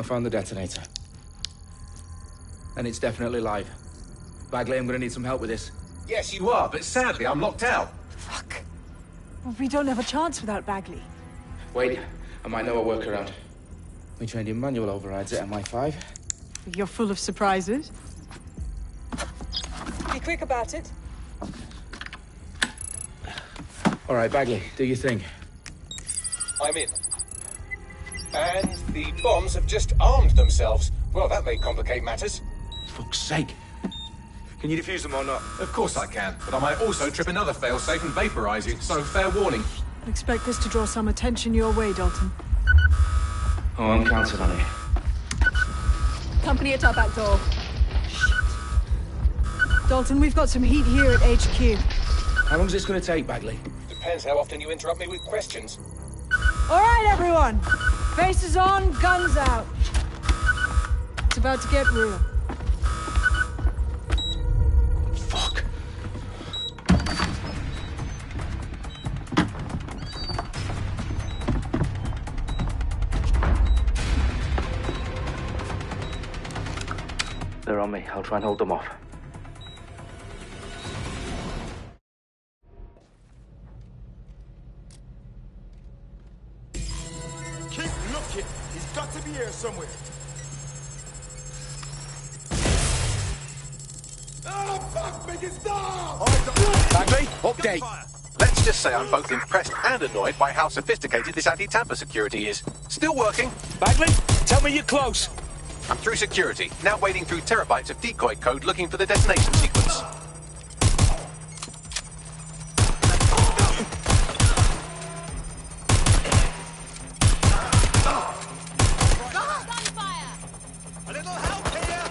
found the detonator. And it's definitely live. Bagley, I'm gonna need some help with this. Yes, you are, but sadly, I'm locked out. Fuck. Well, we don't have a chance without Bagley. Wait, I might know a workaround. We trained in manual overrides at MI5. You're full of surprises. Be quick about it. All right, Bagley, do your thing. I'm in. And the bombs have just armed themselves. Well, that may complicate matters. Fuck's sake. Can you defuse them or not? Of course I can, but I might also trip another failsafe and vaporize you, so fair warning. I expect this to draw some attention your way, Dalton. Oh, I'm counting on it. Company at our back door. Shit. Dalton, we've got some heat here at HQ. How long's this gonna take, Bagley? Depends how often you interrupt me with questions. All right, everyone. Faces on, guns out. It's about to get real. Fuck. They're on me. I'll try and hold them off. Keep looking. He's got to be here somewhere. Oh, fuck, make it stop! Bagley, update. Let's just say I'm both impressed and annoyed by how sophisticated this anti-tamper security is. Still working. Bagley, tell me you're close. I'm through security, now wading through terabytes of decoy code looking for the detonation sequence. A little help here!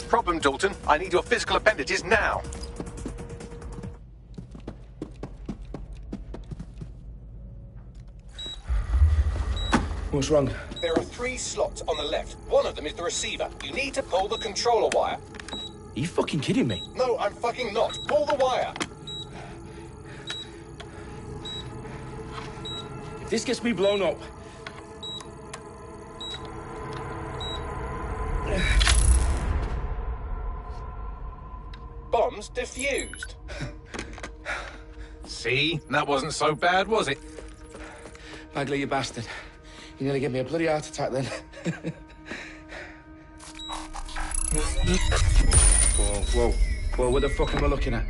Problem, Dalton. I need your physical appendages now. What's wrong? There are 3 slots on the left. One of them is the receiver. You need to pull the controller wire. Are you fucking kidding me? No, I'm fucking not. Pull the wire. If this gets me blown up... Bombs defused. See? That wasn't so bad, was it? Bagley, you bastard. You nearly gave me a bloody heart attack then. Whoa. What the fuck am I looking at?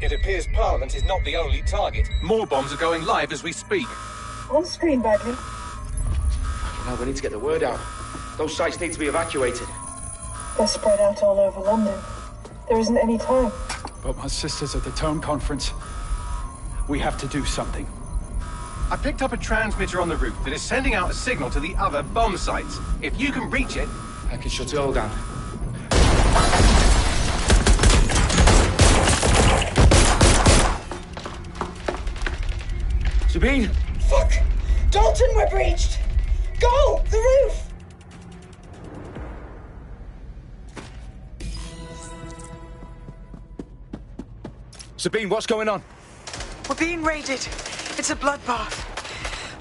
It appears Parliament is not the only target. More bombs are going live as we speak. On screen, Bagley. Now we need to get the word out. Those sites need to be evacuated. They're spread out all over London. There isn't any time. But my sister's at the town conference. We have to do something. I picked up a transmitter on the roof that is sending out a signal to the other bomb sites. If you can reach it... I can shut it all down. Sabine! Fuck! Dalton, we're breached! Go! The roof! Sabine, what's going on? We're being raided. It's a bloodbath.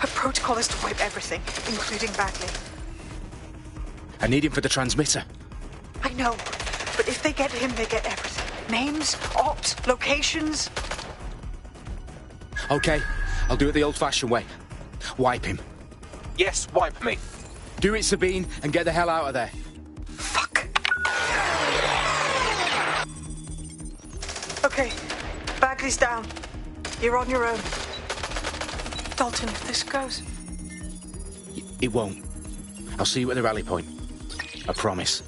Her protocol is to wipe everything, including Bagley. I need him for the transmitter. I know, but if they get him, they get everything. Names, ops, locations. Okay, I'll do it the old-fashioned way. Wipe him. Yes, wipe me. Do it, Sabine, and get the hell out of there. Fuck. Okay, Bagley's down. You're on your own. Dalton, if this goes... It won't. I'll see you at the rally point. I promise.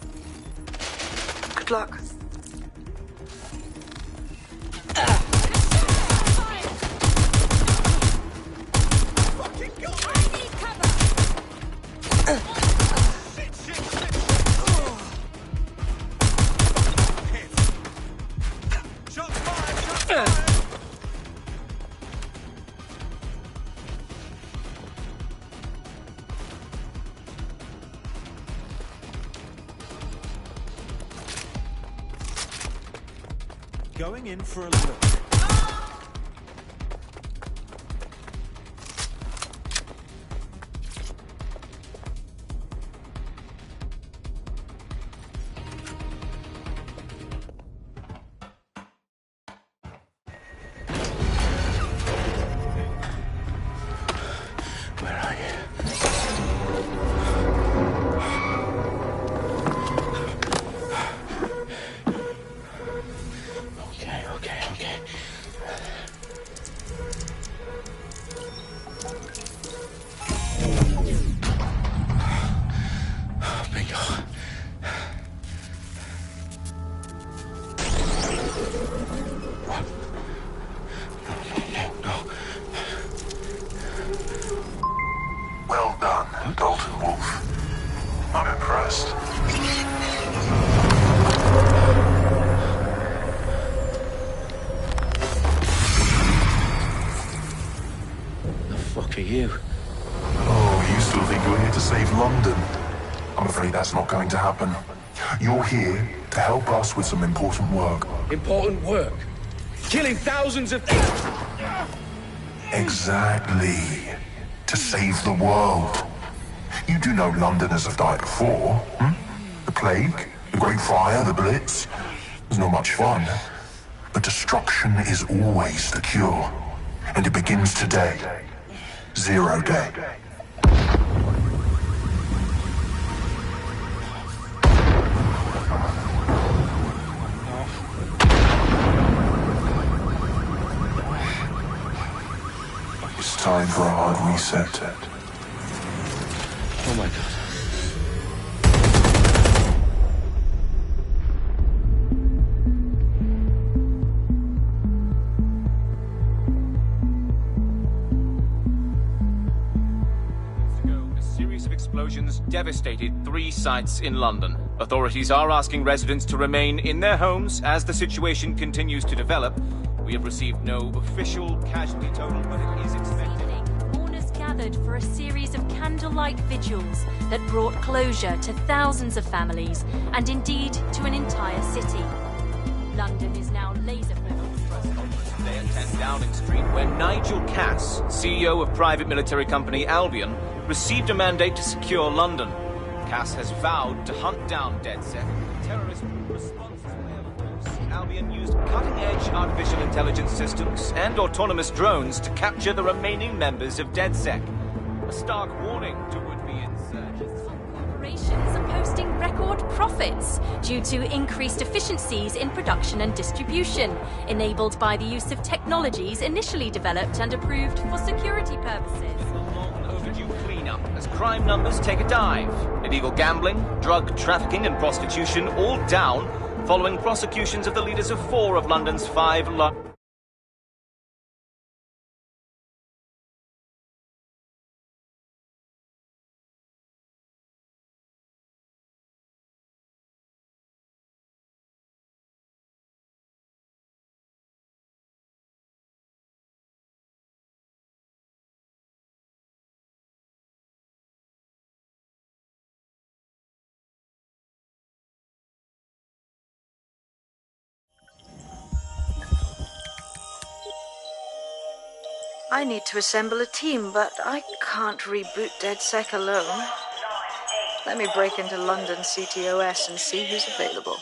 Good luck. Going in for a look. Where are you? Okay. Bingo. What? No. Well done, Dalton Wolf. I'm impressed. The fuck are you? Oh, you still think you're here to save London? I'm afraid that's not going to happen. You're here to help us with some important work. Important work. Killing thousands of people. Exactly. To save the world. You do know Londoners have died before, hmm? The plague, the Great Fire, the Blitz. It's not much fun. But destruction is always the cure. And it begins today. 0 day. It's time for a hard reset. Oh my god. A series of explosions devastated 3 sites in London. Authorities are asking residents to remain in their homes as the situation continues to develop. We have received no official casualty total, but it is expected. Mourners gathered for a series of candlelight vigils that brought closure to thousands of families and indeed to an entire city. London is now laser-focused. Today at 10 Downing Street, where Nigel Cass, CEO of private military company Albion, received a mandate to secure London. Cass has vowed to hunt down DedSec. Terrorist response Albion used cutting-edge artificial intelligence systems and autonomous drones to capture the remaining members of DedSec. A stark warning to would-be insurgents. Corporations are posting record profits due to increased efficiencies in production and distribution, enabled by the use of technologies initially developed and approved for security purposes. Overdue cleanup as crime numbers take a dive. Illegal gambling, drug trafficking and prostitution all down following prosecutions of the leaders of 4 of London's 5 I need to assemble a team, but I can't reboot DedSec alone. Let me break into London CTOS and see who's available.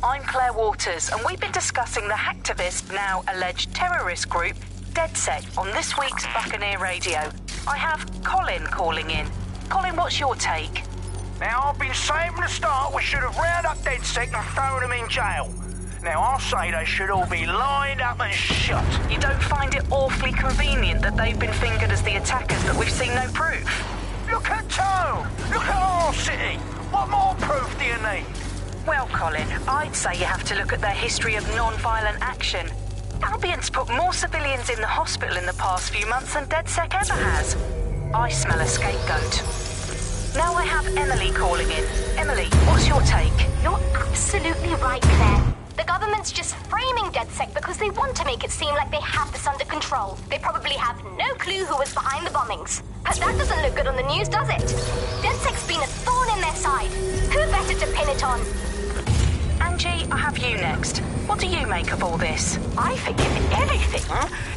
I'm Claire Waters, and we've been discussing the hacktivist, now alleged terrorist group, DedSec, on this week's Buccaneer Radio. I have Colin calling in. Colin, what's your take? Now, I've been saying from the start we should have rounded up DedSec and thrown them in jail. Now, I'll say they should all be lined up and shot. You don't find it awfully convenient that they've been fingered as the attackers, but we've seen no proof? Look at Tone! Look at our city! What more proof do you need? Well, Colin, I'd say you have to look at their history of non-violent action. Albion's put more civilians in the hospital in the past few months than DedSec ever has. I smell a scapegoat. Now I have Emily calling in. Emily, what's your take? You're absolutely right, Claire. The government's just framing DedSec because they want to make it seem like they have this under control. They probably have no clue who was behind the bombings. But that doesn't look good on the news, does it? DedSec's been a thorn in their side. Who better to pin it on? Angie, I have you next. What do you make of all this? I think if anything,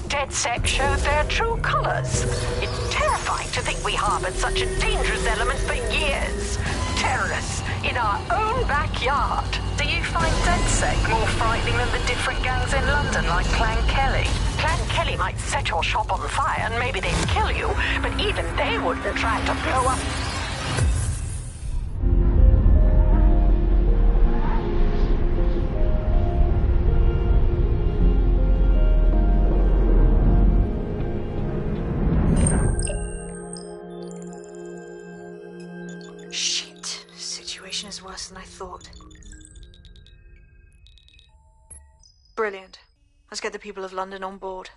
DedSec showed their true colors. It's terrifying to think we harbored such a dangerous element for years. Terrorists in our own backyard. Do you find DedSec more frightening than the different gangs in London, like Clan Kelly? Clan Kelly might set your shop on fire and maybe they'd kill you, but even they wouldn't try to blow up. Shit. Situation is worse than I thought. Brilliant. Let's get the people of London on board.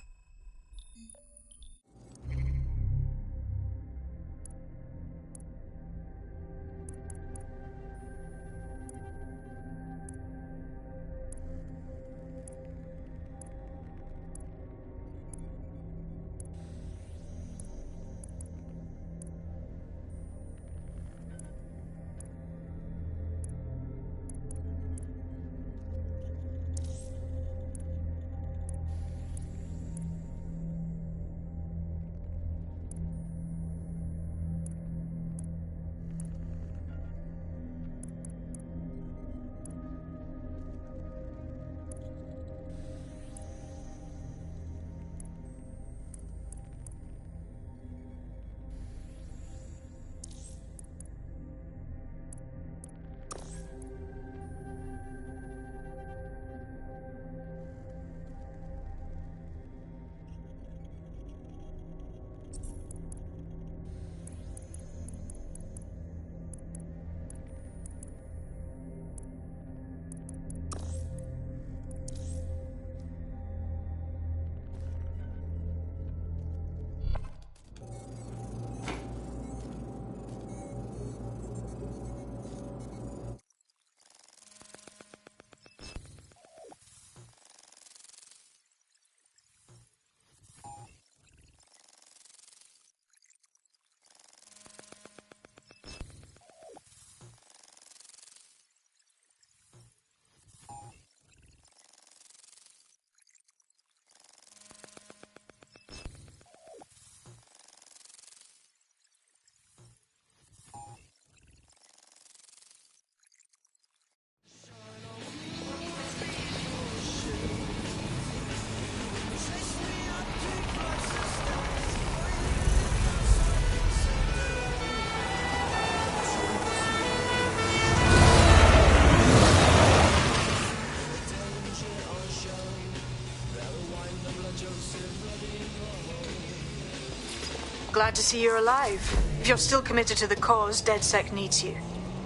Glad to see you're alive. If you're still committed to the cause, DedSec needs you.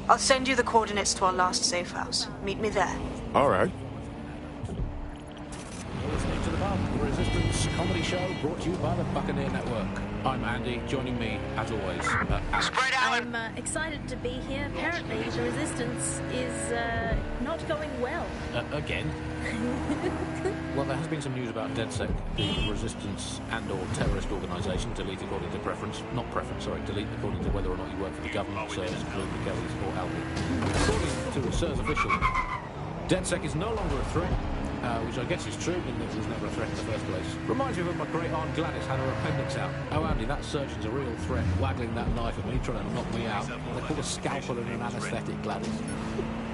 I'll send you the coordinates to our last safe house. Meet me there. All right. You're listening to The Bum, the Resistance comedy show brought to you by the Buccaneer Network. I'm Andy, joining me, as always, I'm excited to be here. Apparently, the Resistance is not going well. Again? Well, there has been some news about DedSec, the resistance and/or terrorist organisation, delete according to preference. Not preference, sorry, delete according to whether or not you work for the government, SIRS, including the Kellys or Albion. According to a SIRS official, DedSec is no longer a threat, which I guess is true, in that it was never a threat in the first place. Reminds me of when my great aunt Gladys had her appendix out. Oh, Andy, that surgeon's a real threat, waggling that knife at me, trying to knock me out. They put a scalpel and an anaesthetic, Gladys.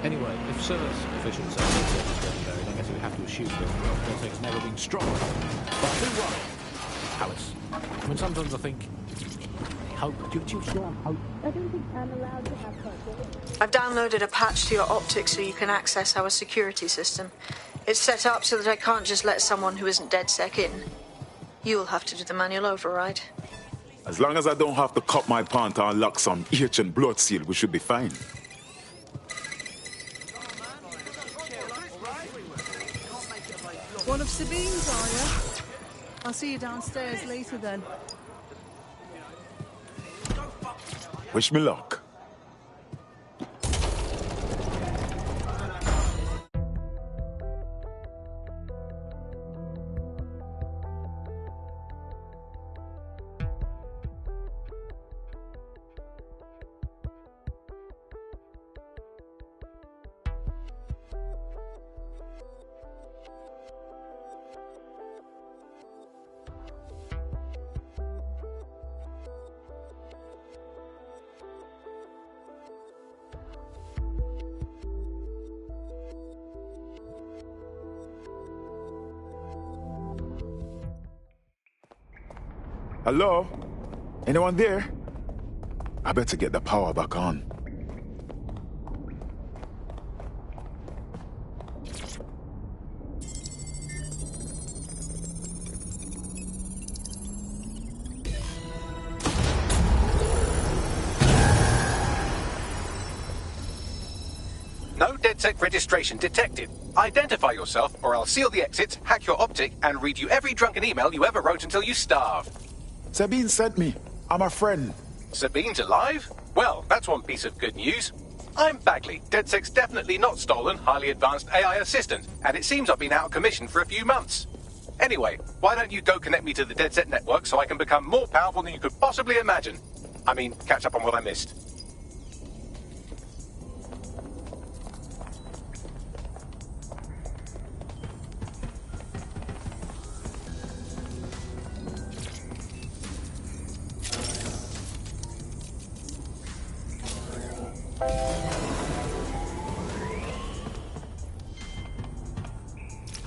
Anyway, if SIRS officials say DedSec is legendary, I guess we have to assume that DedSec's never been stronger. But do worry, Alice. I mean, sometimes I think, hope. Do you still have hope? I don't think I'm allowed to have hope. I've downloaded a patch to your optics so you can access our security system. It's set up so that I can't just let someone who isn't DedSec in. You'll have to do the manual override. As long as I don't have to cut my pant or unlock some ancient blood seal, we should be fine. One of Sabine's, are you? I'll see you downstairs later then. Wish me luck. Hello? Anyone there? I better get the power back on. No DedSec registration detected. Identify yourself, or I'll seal the exits, hack your optic, and read you every drunken email you ever wrote until you starve. Sabine sent me. I'm a friend. Sabine's alive? Well, that's one piece of good news. I'm Bagley, DedSec's definitely not stolen, highly advanced AI assistant, and it seems I've been out of commission for a few months. Anyway, why don't you go connect me to the DedSec network so I can become more powerful than you could possibly imagine? I mean, catch up on what I missed.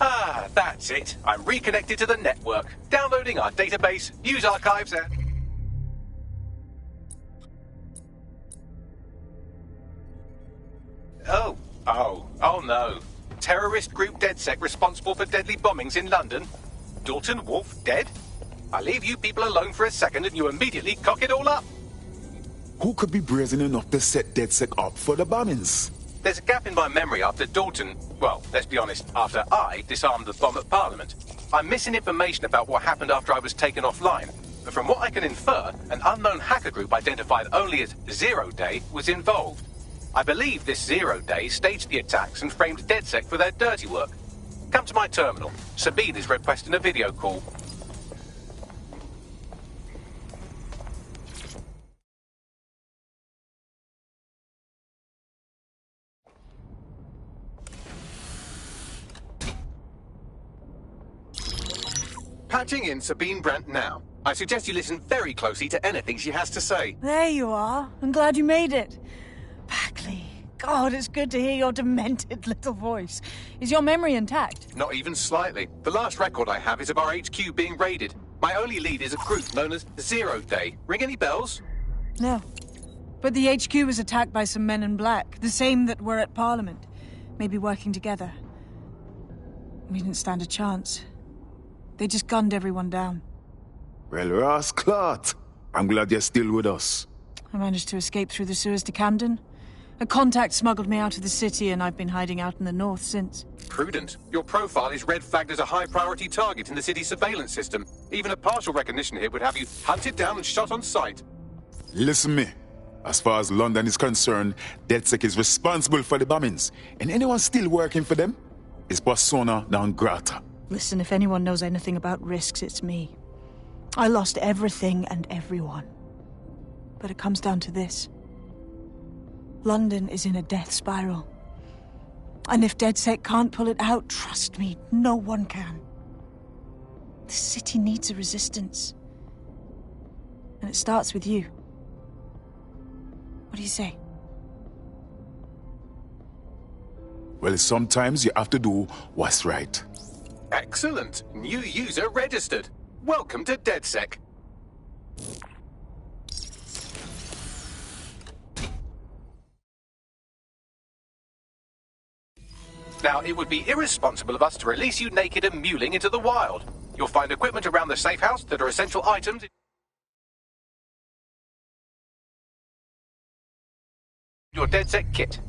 Ah, that's it. I'm reconnected to the network. Downloading our database, news archives, and... Oh no. Terrorist group DedSec responsible for deadly bombings in London? Dalton Wolf dead? I leave you people alone for a second and you immediately cock it all up. Who could be brazen enough to set DedSec up for the bombings? There's a gap in my memory after Dalton, well, let's be honest, after I disarmed the bomb at Parliament. I'm missing information about what happened after I was taken offline. But from what I can infer, an unknown hacker group identified only as Zero Day was involved. I believe this 0 Day staged the attacks and framed DedSec for their dirty work. Come to my terminal. Sabine is requesting a video call. Patching in Sabine Brandt now. I suggest you listen very closely to anything she has to say. There you are. I'm glad you made it. Bagley. God, it's good to hear your demented little voice. Is your memory intact? Not even slightly. The last record I have is of our HQ being raided. My only lead is a group known as 0 Day. Ring any bells? No. But the HQ was attacked by some men in black, the same that were at Parliament. Maybe working together. We didn't stand a chance. They just gunned everyone down. Well, Ross Clark, I'm glad you're still with us. I managed to escape through the sewers to Camden. A contact smuggled me out of the city, and I've been hiding out in the north since. Prudent. Your profile is red flagged as a high-priority target in the city's surveillance system. Even a partial recognition here would have you hunted down and shot on sight. Listen me. As far as London is concerned, DedSec is responsible for the bombings. And anyone still working for them is persona non grata. Listen, if anyone knows anything about risks, it's me. I lost everything and everyone. But it comes down to this. London is in a death spiral. And if DedSec can't pull it out, trust me, no one can. The city needs a resistance. And it starts with you. What do you say? Well, sometimes you have to do what's right. Excellent. New user registered. Welcome to DedSec. Now, it would be irresponsible of us to release you naked and mewling into the wild. You'll find equipment around the safe house that are essential items. Your DedSec kit.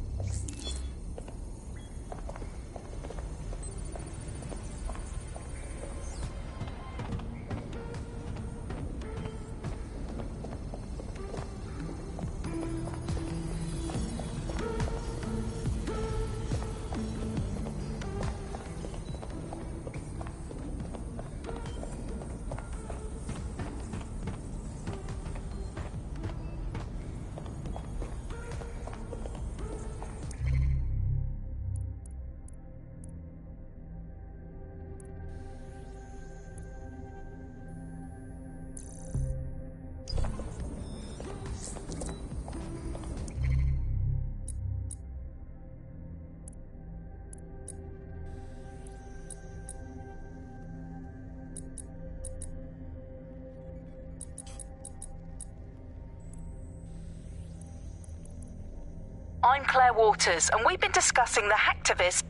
I'm Claire Waters, and we've been discussing the hacktivist...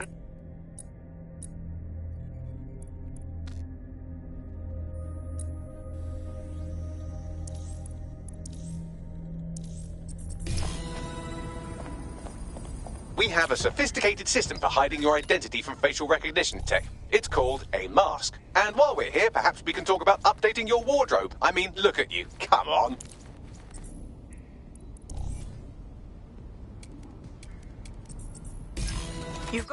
We have a sophisticated system for hiding your identity from facial recognition tech. It's called a mask. And while we're here, perhaps we can talk about updating your wardrobe. I mean, look at you. Come on. You've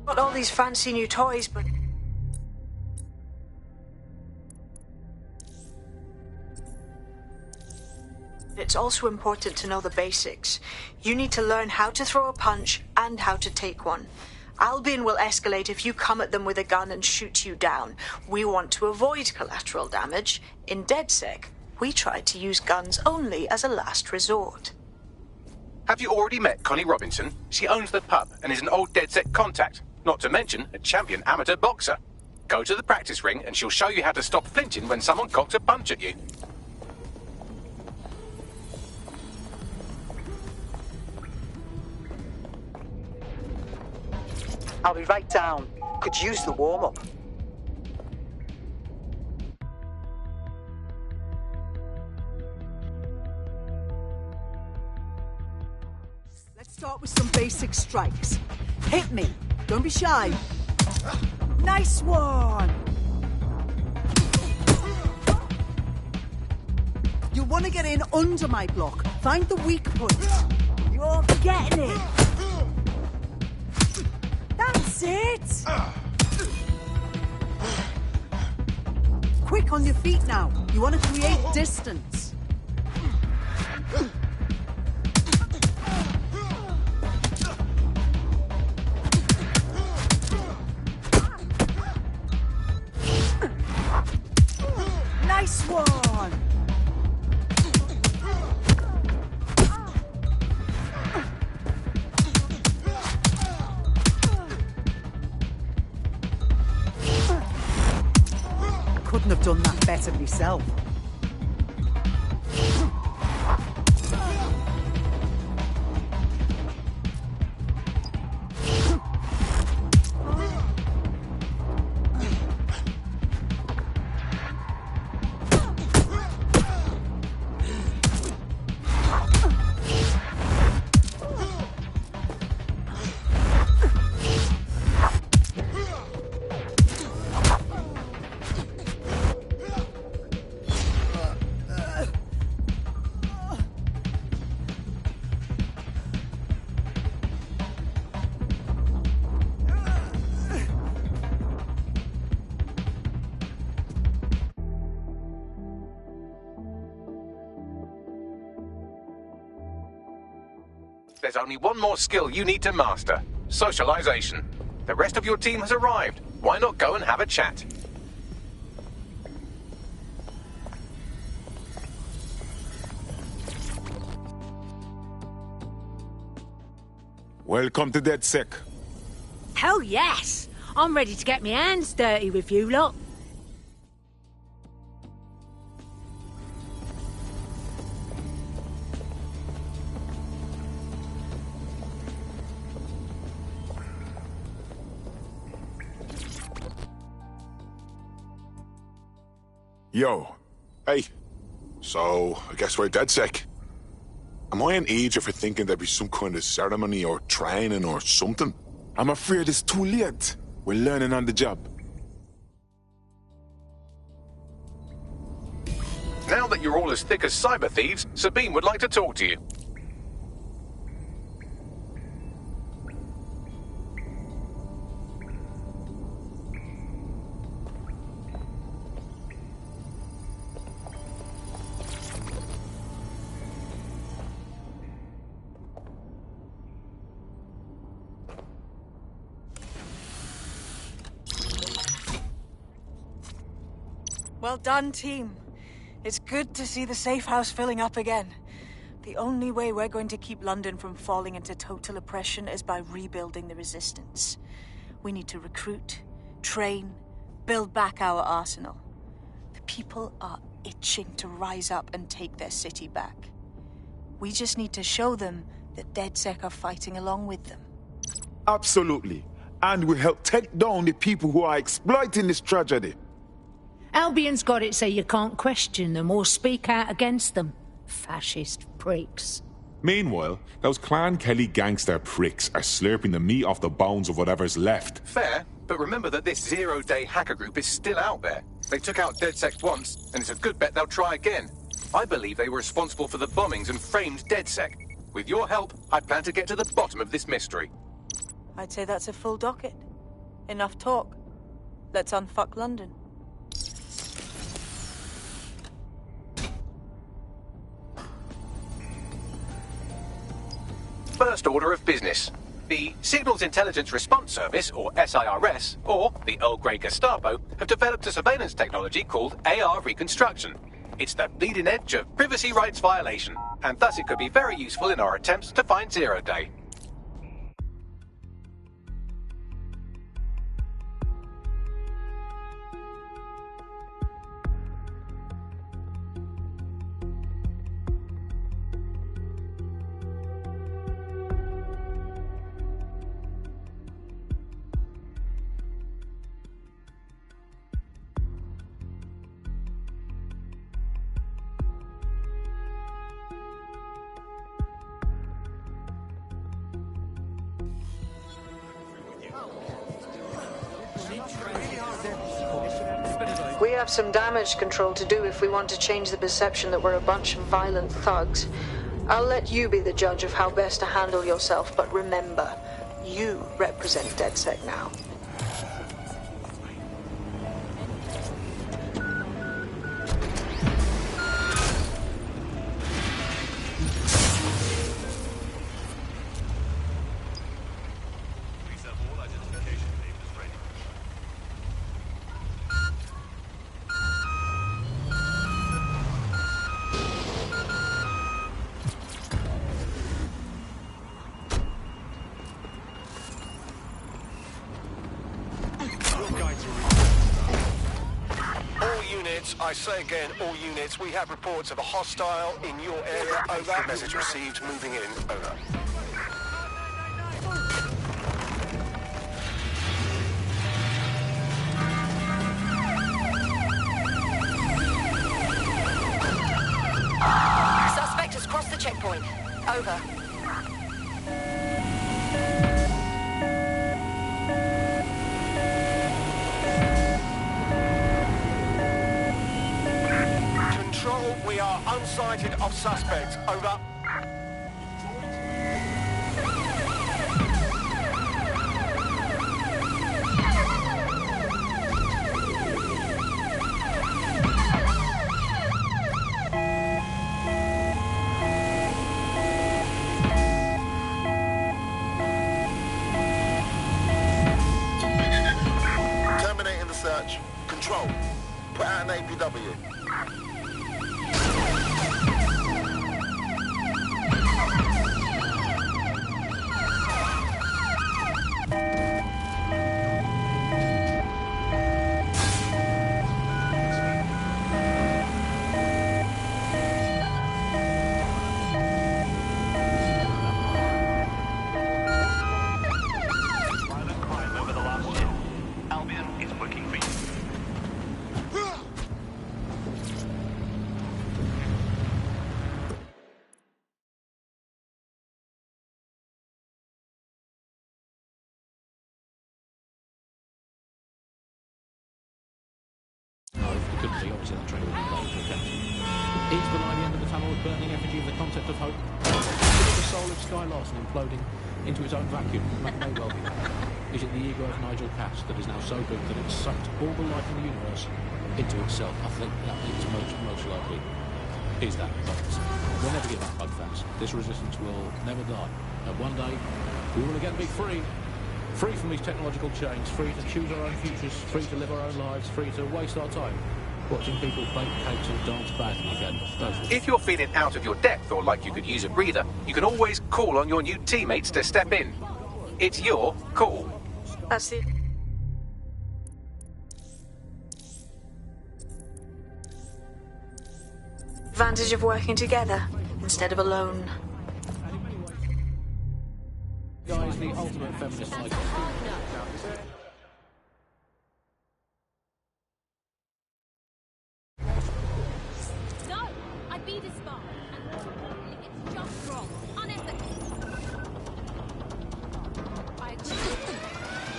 got all these fancy new toys, but... It's also important to know the basics. You need to learn how to throw a punch and how to take one. Albion will escalate if you come at them with a gun and shoot you down. We want to avoid collateral damage. In DedSec, we try to use guns only as a last resort. Have you already met Connie Robinson? She owns the pub and is an old DedSec contact, not to mention a champion amateur boxer. Go to the practice ring and she'll show you how to stop flinching when someone cocks a punch at you. I'll be right down. Could use the warm-up. Let's start with some basic strikes. Hit me. Don't be shy. Nice one. You'll want to get in under my block. Find the weak point. You're getting it. That's it! Quick on your feet now. You want to create distance. Nice one! Couldn't have done that better myself. There's only one more skill you need to master. Socialization. The rest of your team has arrived. Why not go and have a chat? Welcome to DedSec. Hell yes! I'm ready to get my hands dirty with you lot. Yo. Hey. So, I guess we're DedSec. Am I an idiot for thinking there'd be some kind of ceremony or training or something? I'm afraid it's too late. We're learning on the job. Now that you're all as thick as cyber thieves, Sabine would like to talk to you. Well done, team. It's good to see the safe house filling up again. The only way we're going to keep London from falling into total oppression is by rebuilding the resistance. We need to recruit, train, build back our arsenal. The people are itching to rise up and take their city back. We just need to show them that DedSec are fighting along with them. Absolutely. And we help take down the people who are exploiting this tragedy. Albion's got it so you can't question them or speak out against them. Fascist pricks. Meanwhile, those Clan Kelly gangster pricks are slurping the meat off the bones of whatever's left. Fair, but remember that this zero-day hacker group is still out there. They took out DedSec once, and it's a good bet they'll try again. I believe they were responsible for the bombings and framed DedSec. With your help, I plan to get to the bottom of this mystery. I'd say that's a full docket. Enough talk. Let's unfuck London. First order of business. The Signals Intelligence Response Service, or SIRS, or the Earl Grey Gestapo, have developed a surveillance technology called AR Reconstruction. It's the bleeding edge of privacy rights violation, and thus it could be very useful in our attempts to find Zero Day. We have some damage control to do if we want to change the perception that we're a bunch of violent thugs. I'll let you be the judge of how best to handle yourself, but remember, you represent DedSec now. I say again, all units, we have reports of a hostile in your area. Over. Message received. Moving in. Over. Suspect has crossed the checkpoint. Over. We are unsighted of suspect. Over. Terminating the search. Control. Put out an APW. Obviously that train will be low to account. Is the light end of the tunnel a burning effigy of the concept of hope? Is it the soul of Sky Larson imploding into its own vacuum? That may well be. Is it the ego of Nigel Cass that is now so big that it's sucked all the life in the universe into itself? I think that is most likely. Is that, but we'll never give up, bug fans. This resistance will never die. And one day, we will again be free. Free from these technological chains, free to choose our own futures, free to live our own lives, free to waste our time watching people bake cakes and dance badly again. If you're feeling out of your depth or like you could use a breather, you can always call on your new teammates to step in. It's your call. That's the advantage of working together instead of alone. ultimate feminist icon. No! I'd be this far. And more importantly, it's just wrong. Unethical. I agree.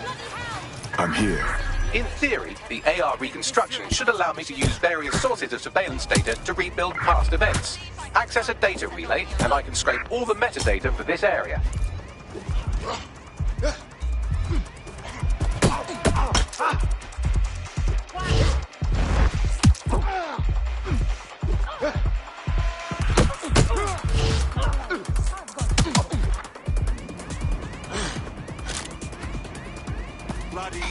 Bloody hell! I'm here. In theory, the AR reconstruction should allow me to use various sources of surveillance data to rebuild past events. Access a data relay, and I can scrape all the metadata for this area. Bloody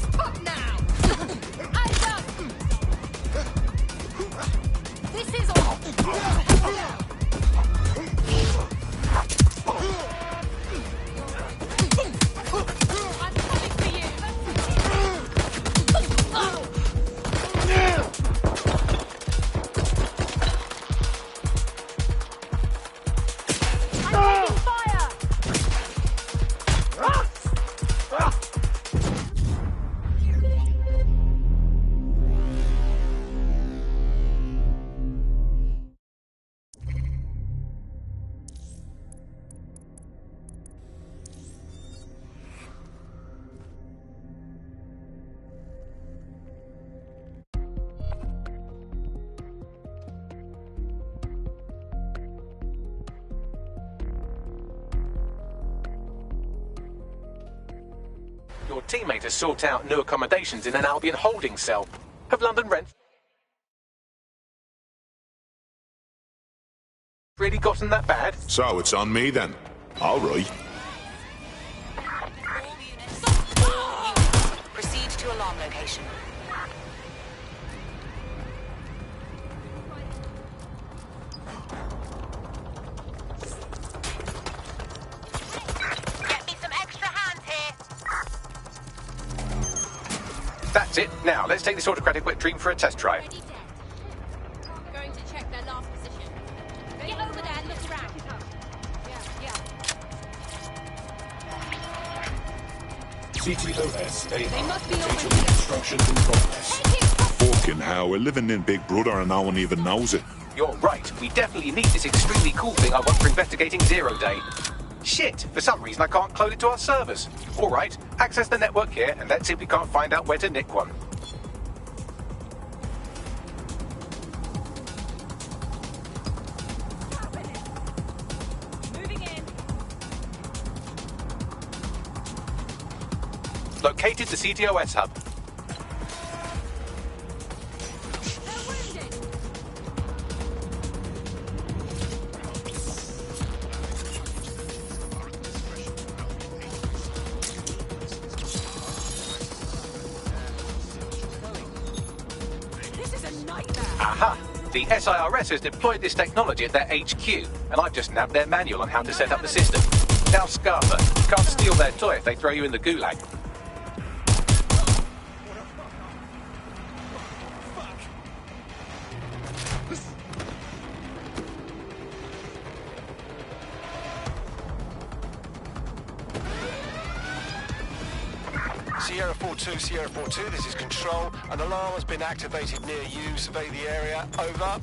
Stop now! Eyes up! This is all! I'm coming for you! I'm taking fire! Your teammate has sought out new accommodations in an Albion holding cell. Have London Rent really gotten that bad? So it's on me then. All right. Proceed to alarm location. Get me some extra hands here. That's it. Now, let's take this autocratic wet dream for a test drive. Going to check their last position. Get over there and look around. Yeah. CTOS They must be Data over here. reconstruction in progress. Fucking hell, we're living in Big Brother and no one even knows it. You're right. We definitely need this extremely cool thing I want for investigating Zero Day. Shit, for some reason I can't clone it to our servers. All right, access the network here, and let's see if we can't find out where to nick one. Moving in. Located the CTOS hub. This is a nightmare. Aha! The SIRS has deployed this technology at their HQ, and I've just nabbed their manual on how to set up the system. Now, Scarper, you can't steal their toy if they throw you in the gulag. Sierra 4-2, this is Control. An alarm has been activated near you. Survey the area. Over.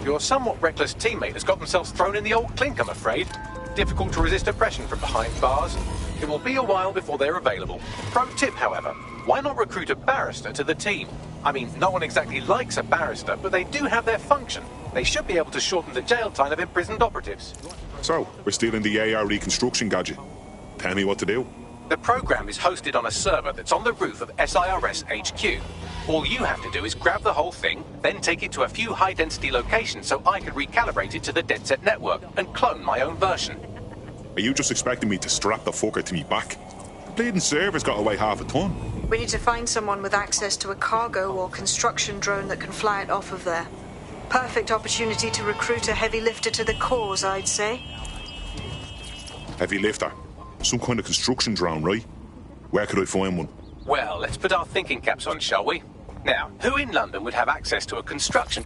Your somewhat reckless teammate has got themselves thrown in the old clink, I'm afraid. Difficult to resist oppression from behind bars. It will be a while before they're available. Pro tip, however, why not recruit a barrister to the team? I mean, no one exactly likes a barrister, but they do have their function. They should be able to shorten the jail time of imprisoned operatives. So, we're stealing the AR reconstruction gadget. Tell me what to do. The program is hosted on a server that's on the roof of SIRS HQ. All you have to do is grab the whole thing, then take it to a few high-density locations so I can recalibrate it to the DedSet network and clone my own version. Are you just expecting me to strap the fucker to me back? The bleeding server's got to weigh half a ton. We need to find someone with access to a cargo or construction drone that can fly it off of there. Perfect opportunity to recruit a heavy lifter to the cause, I'd say. Heavy lifter. Some kind of construction drone, right? Where could I find one? Well, let's put our thinking caps on, shall we? Now, who in London would have access to a construction...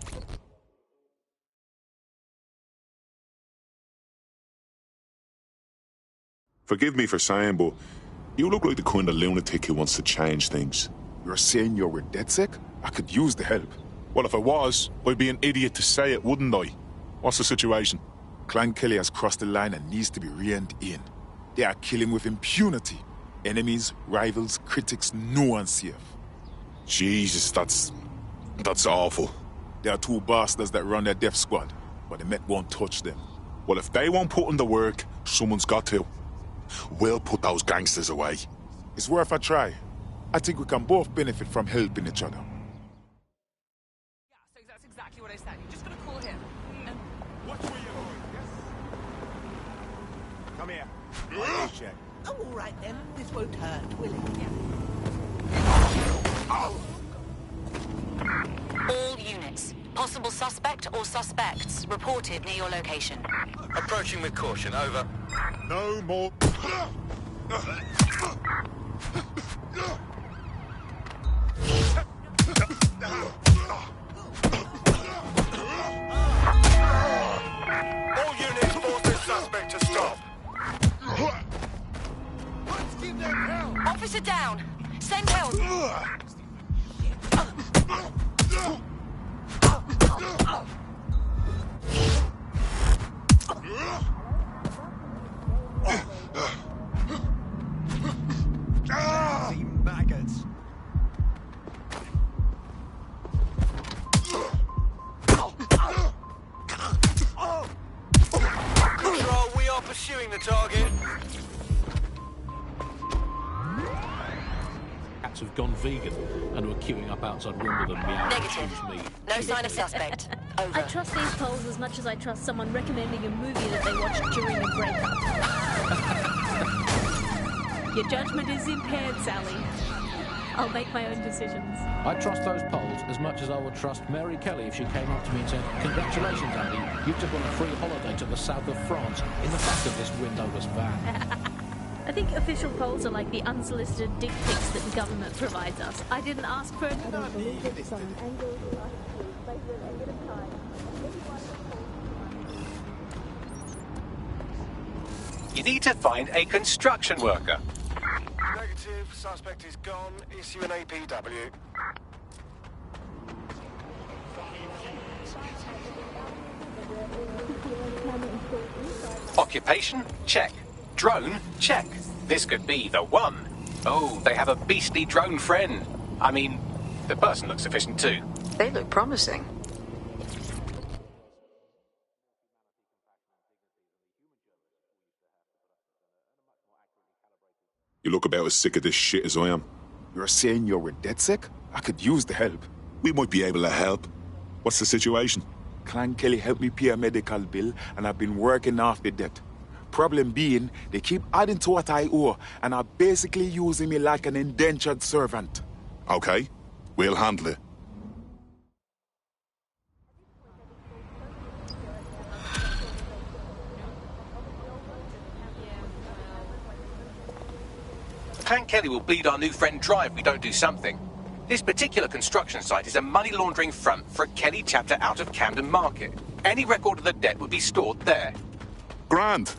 Forgive me for saying, but you look like the kind of lunatic who wants to change things. You're saying you're with DedSec? I could use the help. Well, if I was, I'd be an idiot to say it, wouldn't I? What's the situation? Clan Kelly has crossed the line and needs to be reined in. They are killing with impunity. Enemies, rivals, critics, no one safe. Jesus, that's awful. There are 2 bastards that run their death squad, but the Met won't touch them. Well, if they won't put in the work, someone's got to. We'll put those gangsters away. It's worth a try. I think we can both benefit from helping each other. Yeah, so that's exactly what I said. You're just gonna call him. Watch where you're going, yes? Come here. I'll check. Oh, all right then. This won't hurt, will it? All units. Possible suspect or suspects reported near your location. Approaching with caution, over. No more. All units, force this suspect to stop. Let's give them help. Officer down. Send help. See maggots. Control, we are pursuing the target. Cats have gone vegan and were queuing up outside Wimbledon meowing. Negative. Excuse me. No sign of suspect. Over. I trust these polls as much as I trust someone recommending a movie that they watched during a breakup. Your judgment is impaired, Sally. I'll make my own decisions. I trust those polls as much as I would trust Mary Kelly if she came up to me and said, "Congratulations, Andy, you took on a free holiday to the south of France in the back of this windowless van." I think official polls are like the unsolicited dick pics that the government provides us. I didn't ask for it. You need to find a construction worker. Negative, suspect is gone. Issue an APW. Occupation? Check. Drone? Check. This could be the one. Oh, they have a beastly drone friend. I mean, the person looks efficient too. They look promising. You look about as sick of this shit as I am. You're saying you're with DedSec? I could use the help. We might be able to help. What's the situation? Clan Kelly helped me pay a medical bill, and I've been working off the debt. Problem being, they keep adding to what I owe, and are basically using me like an indentured servant. Okay, we'll handle it. Clan Kelly will bleed our new friend dry if we don't do something. This particular construction site is a money laundering front for a Kelly chapter out of Camden Market. Any record of the debt would be stored there. Grand.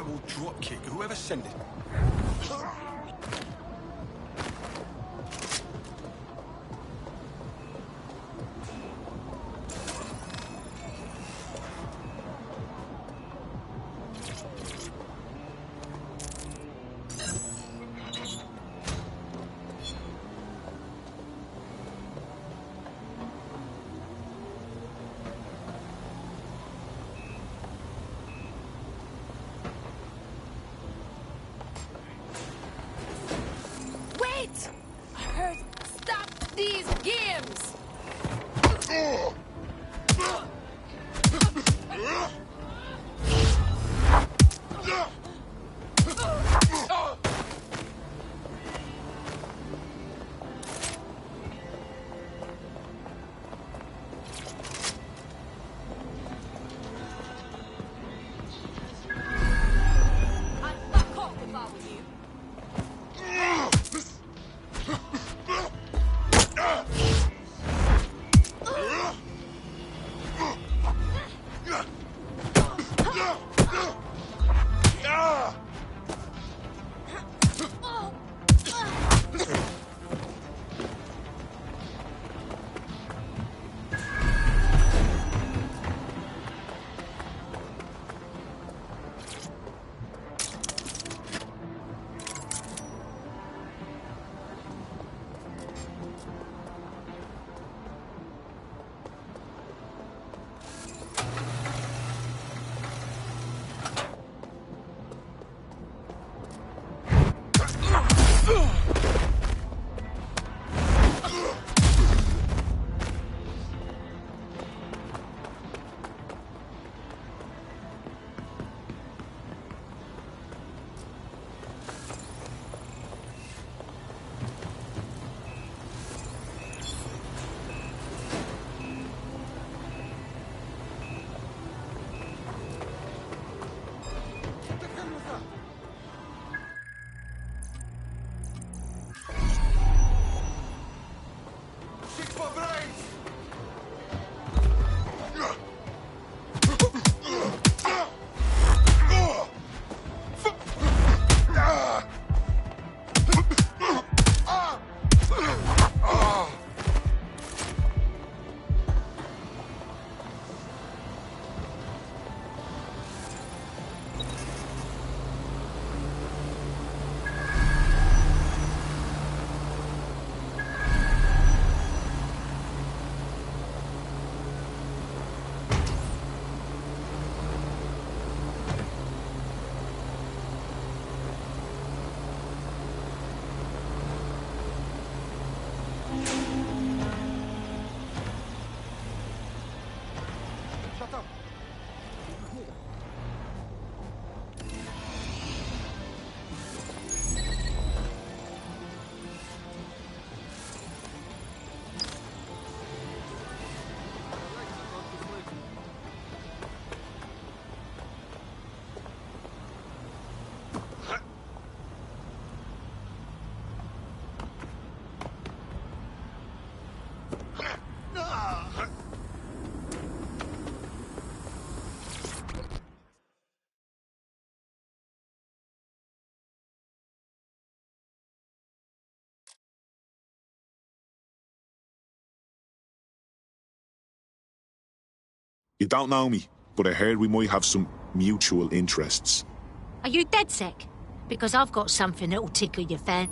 will drop kick whoever sent it. You don't know me, but I heard we might have some mutual interests. Are you DedSec? Because I've got something that'll tickle your fan.